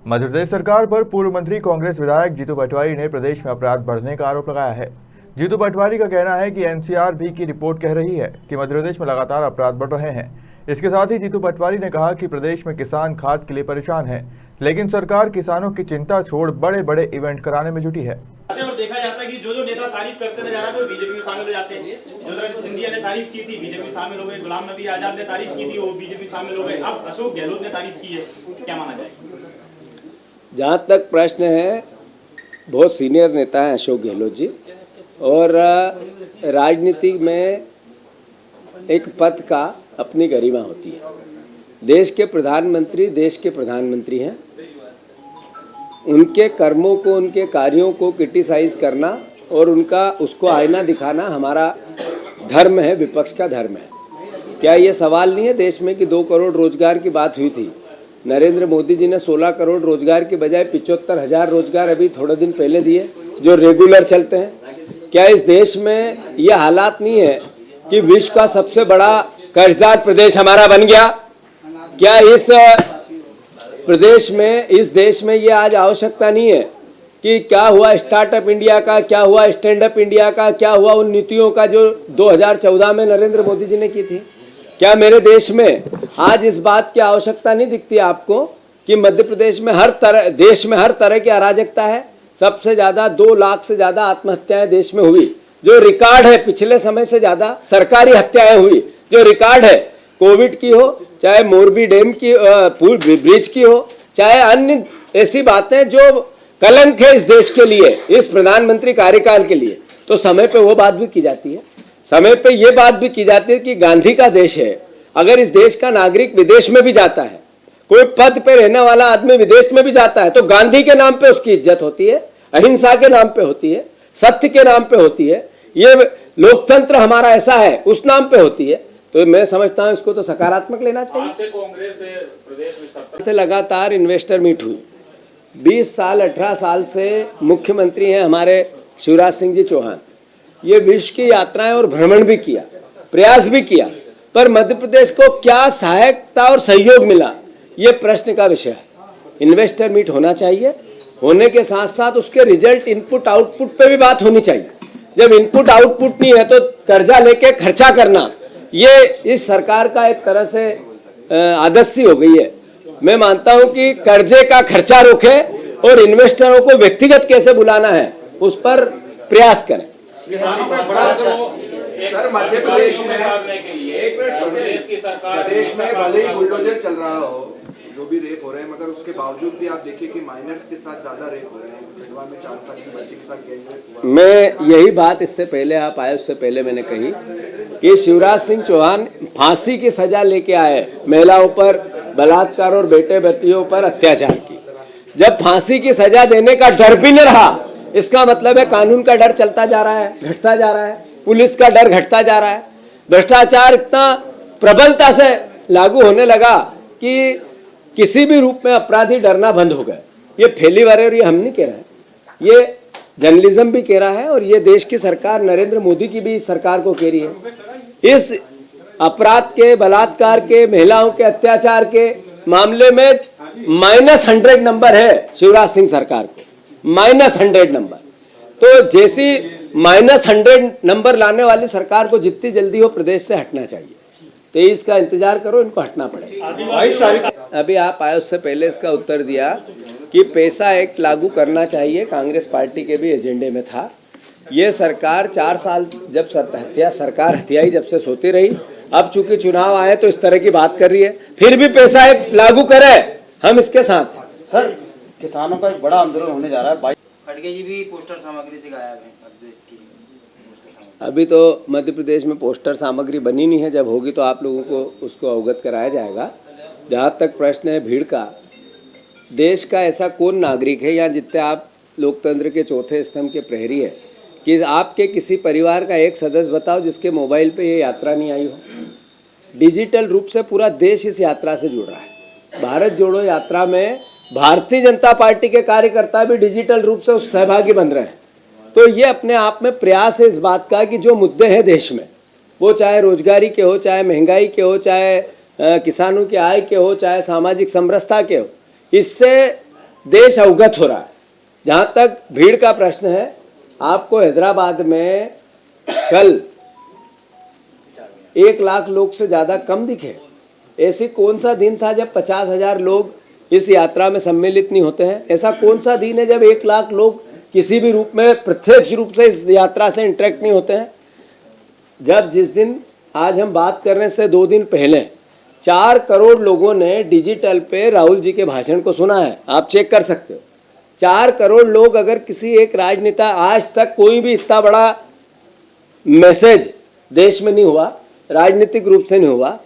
मध्य प्रदेश सरकार पर पूर्व मंत्री कांग्रेस विधायक जीतू पटवारी ने प्रदेश में अपराध बढ़ने का आरोप लगाया है। जीतू पटवारी का कहना है कि एनसीआर भी की रिपोर्ट कह रही है कि मध्य प्रदेश में लगातार अपराध बढ़ रहे हैं। इसके साथ ही जीतू पटवारी ने कहा कि प्रदेश में किसान खाद के लिए परेशान है, लेकिन सरकार किसानों की चिंता छोड़ बड़े बड़े इवेंट कराने में जुटी है। और देखा जाता है कि जो नेता तारीफ करते नजर आ रहे हैं वो बीजेपी में शामिल हो जाते हैं। ज्योतिरादित्य सिंधिया ने तारीफ की थी, बीजेपी में शामिल हो गए। गुलाम नबी आजाद ने तारीफ की थी, वो बीजेपी में शामिल हो गए। अब अशोक गहलोत ने तारीफ की है, क्या माना जाए? जहाँ तक प्रश्न है, बहुत सीनियर नेता हैं अशोक गहलोत जी, और राजनीति में एक पद का अपनी गरिमा होती है। देश के प्रधानमंत्री हैं। उनके कर्मों को, उनके कार्यों को क्रिटिसाइज करना और उसको आईना दिखाना हमारा धर्म है, विपक्ष का धर्म है। क्या ये सवाल नहीं है देश में कि 2 करोड़ रोजगार की बात हुई थी? नरेंद्र मोदी जी ने 16 करोड़ रोजगार की बजाय 75,000 रोजगार अभी थोड़े दिन पहले दिए, जो रेगुलर चलते हैं। क्या इस देश में ये हालात नहीं है कि विश्व का सबसे बड़ा कर्जदार प्रदेश हमारा बन गया? क्या इस देश में ये आज आवश्यकता नहीं है कि क्या हुआ स्टार्टअप इंडिया का, क्या हुआ स्टैंड अप इंडिया का, क्या हुआ उन नीतियों का जो 2014 में नरेंद्र मोदी जी ने की थी? क्या मेरे देश में आज इस बात की आवश्यकता नहीं दिखती आपको कि मध्य प्रदेश में देश में हर तरह की अराजकता है? सबसे ज़्यादा 2 लाख से ज़्यादा आत्महत्याएं देश में हुई, जो रिकॉर्ड है। पिछले समय से ज़्यादा सरकारी हत्याएं हुई, जो रिकॉर्ड है। कोविड की हो, चाहे मोरबी डैम की ब्रिज की हो, चाहे अन्य ऐसी बातें जो कलंक है इस देश के लिए, इस प्रधानमंत्री कार्यकाल के लिए, तो समय पे वो बात भी की जाती है। समय पे ये बात भी की जाती है कि गांधी का देश है। अगर इस देश का नागरिक विदेश में भी जाता है, कोई पद पे रहने वाला आदमी विदेश में भी जाता है, तो गांधी के नाम पे उसकी इज्जत होती है, अहिंसा के नाम पे होती है, सत्य के नाम पे होती है। ये लोकतंत्र हमारा ऐसा है, उस नाम पे होती है। तो मैं समझता हूं इसको तो सकारात्मक लेना चाहिए। कांग्रेस प्रदेश में लगातार इन्वेस्टर मीट हुई। 20 साल 18 साल से मुख्यमंत्री हैं हमारे शिवराज सिंह जी चौहान। ये विश्व की यात्राएं और भ्रमण भी किया, प्रयास भी किया, पर मध्य प्रदेश को क्या सहायता और सहयोग मिला, ये प्रश्न का विषय है। इन्वेस्टर मीट होना चाहिए, होने के साथ साथ उसके रिजल्ट, इनपुट आउटपुट पे भी बात होनी चाहिए। जब इनपुट आउटपुट नहीं है तो कर्जा लेके खर्चा करना, ये इस सरकार का एक तरह से आदत सी हो गई है। मैं मानता हूं कि कर्जे का खर्चा रोके और इन्वेस्टरों को व्यक्तिगत कैसे बुलाना है उस पर प्रयास करें। सर, मध्य प्रदेश में प्रदेश में भले ही बुलडोजर चल रहा हो, जो भी रेप हो रहे हैं, मगर उसके बावजूद भी आप देखिए कि माइनर्स के साथ ज्यादा रेप हो रहे हैं। खंडवा में 4 साल की बच्ची के साथ गैंग रेप हुआ। मैं यही बात इससे पहले आप आए उससे पहले मैंने कही कि शिवराज सिंह चौहान फांसी की सजा लेके आए महिलाओं पर बलात्कार और बेटे बेटियों पर अत्याचार की। जब फांसी की सजा देने का डर भी नहीं रहा, इसका मतलब है कानून का डर चलता जा रहा है, घटता जा रहा है, पुलिस का डर घटता जा रहा है, भ्रष्टाचार इतना प्रबलता से लागू होने लगा कि किसी भी रूप में अपराधी डरना बंद हो गए। ये फेलिवर है और ये हम नहीं कह रहे हैं, ये जर्नलिज्म भी कह रहा है और ये देश की सरकार नरेंद्र मोदी की भी सरकार को कह रही है। इस अपराध के, बलात्कार के, महिलाओं के अत्याचार के मामले में -100 नंबर है शिवराज सिंह सरकार को, -100 नंबर। तो जैसी -100 नंबर लाने वाली सरकार को जितनी जल्दी हो प्रदेश से हटना चाहिए। 23 का इंतजार करो, इनको हटना पड़ेगा। 22 तारीख अभी आप आए उससे पहले इसका उत्तर दिया कि पैसा एक्ट लागू करना चाहिए, कांग्रेस पार्टी के भी एजेंडे में था। ये सरकार 4 साल जब सरकार हथियाई जब से सोती रही, अब चूंकि चुनाव आए तो इस तरह की बात कर रही है। फिर भी पैसा एक्ट लागू करे, हम इसके साथ हैं। सर, किसानों का एक बड़ा आंदोलन होने जा रहा है। खड़गे जी भी पोस्टर सामग्री से गायब है। अभी तो मध्य प्रदेश में पोस्टर सामग्री बनी नहीं है, जब होगी तो आप लोगों को उसको अवगत कराया जाएगा। जहाँ तक प्रश्न है भीड़ का, देश का ऐसा कौन नागरिक है या जितने आप लोकतंत्र के चौथे स्तंभ के प्रहरी है कि आपके किसी परिवार का एक सदस्य बताओ जिसके मोबाइल पे ये यात्रा नहीं आई हो? डिजिटल रूप से पूरा देश इस यात्रा से जुड़ रहा है। भारत जोड़ो यात्रा में भारतीय जनता पार्टी के कार्यकर्ता भी डिजिटल रूप से उस सहभागी बन रहे हैं। तो ये अपने आप में प्रयास है इस बात का कि जो मुद्दे हैं देश में, वो चाहे रोजगारी के हो, चाहे महंगाई के हो, चाहे किसानों की आय के हो, चाहे सामाजिक समरसता के हो, इससे देश अवगत हो रहा है। जहां तक भीड़ का प्रश्न है, आपको हैदराबाद में कल 1 लाख लोग से ज्यादा कम दिखे। ऐसी कौन सा दिन था जब 50,000 लोग इस यात्रा में सम्मिलित नहीं होते हैं? ऐसा कौन सा दिन है जब 1 लाख लोग किसी भी रूप में प्रत्यक्ष रूप से इस यात्रा से इंटरेक्ट नहीं होते हैं? जब जिस दिन आज हम बात करने से 2 दिन पहले 4 करोड़ लोगों ने डिजिटल पे राहुल जी के भाषण को सुना है, आप चेक कर सकते हो। 4 करोड़ लोग, अगर किसी एक राजनेता, आज तक कोई भी इतना बड़ा मैसेज देश में नहीं हुआ, राजनीतिक रूप से नहीं हुआ,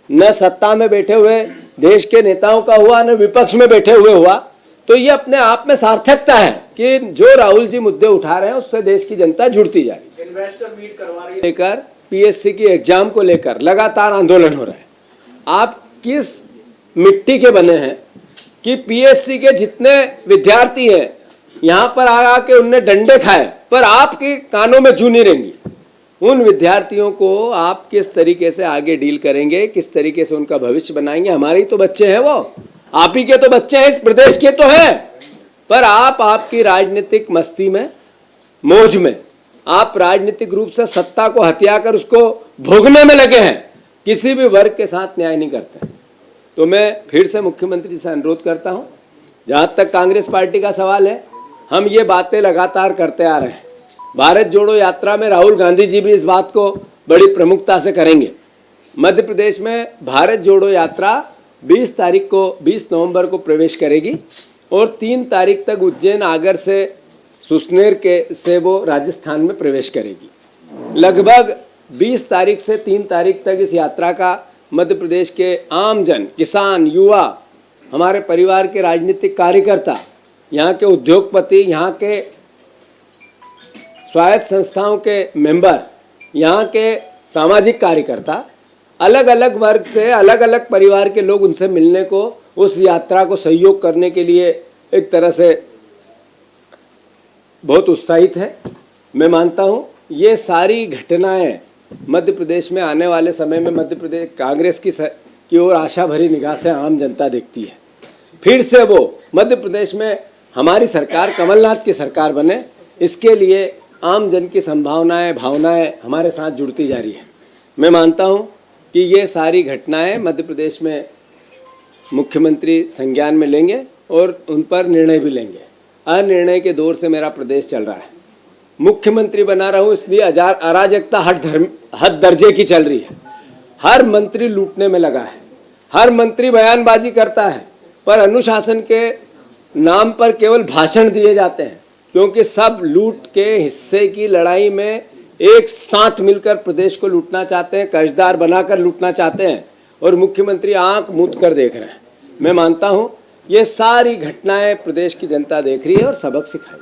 न सत्ता में बैठे हुए देश के नेताओं का हुआ, न विपक्ष में बैठे हुए हुआ, तो ये अपने आप में सार्थकता है कि जो राहुल जी मुद्दे उठा रहे हैं उससे देश की जनता जुड़ती जा रही है। इन्वेस्टर मीट करवा रही है। लेकर पीएससी की एग्जाम को लेकर लगातार आंदोलन हो रहा है। आप किस मिट्टी के बने हैं कि पीएससी के जितने विद्यार्थी हैं यहाँ पर आ के उनने डंडे खाए, पर आपके कानों में जू नहीं रहेंगी। उन विद्यार्थियों को आप किस तरीके से आगे डील करेंगे, किस तरीके से उनका भविष्य बनाएंगे? हमारे ही तो बच्चे हैं, वो आप ही के तो बच्चे हैं, इस प्रदेश के तो हैं, पर आप आपकी राजनीतिक मस्ती में, मौज में, आप राजनीतिक रूप से सत्ता को हथियाकर उसको भोगने में लगे हैं, किसी भी वर्ग के साथ न्याय नहीं करते। तो मैं फिर से मुख्यमंत्री से अनुरोध करता हूं, जहां तक कांग्रेस पार्टी का सवाल है, हम ये बातें लगातार करते आ रहे हैं। भारत जोड़ो यात्रा में राहुल गांधी जी भी इस बात को बड़ी प्रमुखता से करेंगे। मध्य प्रदेश में भारत जोड़ो यात्रा 20 नवंबर को प्रवेश करेगी और 3 तारीख तक उज्जैन, आगर से सुसनेर के से वो राजस्थान में प्रवेश करेगी। लगभग 20 तारीख से 3 तारीख तक इस यात्रा का मध्य प्रदेश के आम जन, किसान, युवा, हमारे परिवार के राजनीतिक कार्यकर्ता, यहाँ के उद्योगपति, यहाँ के स्वायत्त संस्थाओं के मेंबर, यहाँ के सामाजिक कार्यकर्ता, अलग अलग वर्ग से, अलग अलग परिवार के लोग उनसे मिलने को, उस यात्रा को सहयोग करने के लिए एक तरह से बहुत उत्साहित है। मैं मानता हूँ ये सारी घटनाएं मध्य प्रदेश में आने वाले समय में मध्य प्रदेश कांग्रेस की ओर आशा भरी निगाह से आम जनता देखती है। फिर से वो मध्य प्रदेश में हमारी सरकार, कमलनाथ की सरकार बने, इसके लिए आम जन की संभावनाएं, भावनाएं हमारे साथ जुड़ती जा रही है। मैं मानता हूं कि ये सारी घटनाएं मध्य प्रदेश में मुख्यमंत्री संज्ञान में लेंगे और उन पर निर्णय भी लेंगे। अनिर्णय के दौर से मेरा प्रदेश चल रहा है। मुख्यमंत्री बना रहा हूं इसलिए अराजकता हद दर्जे की चल रही है। हर मंत्री लूटने में लगा है, हर मंत्री बयानबाजी करता है, पर अनुशासन के नाम पर केवल भाषण दिए जाते हैं, क्योंकि सब लूट के हिस्से की लड़ाई में एक साथ मिलकर प्रदेश को लूटना चाहते हैं, कर्जदार बनाकर लूटना चाहते हैं, और मुख्यमंत्री आंख मूंद कर देख रहे हैं। मैं मानता हूं ये सारी घटनाएं प्रदेश की जनता देख रही है और सबक सिखाई।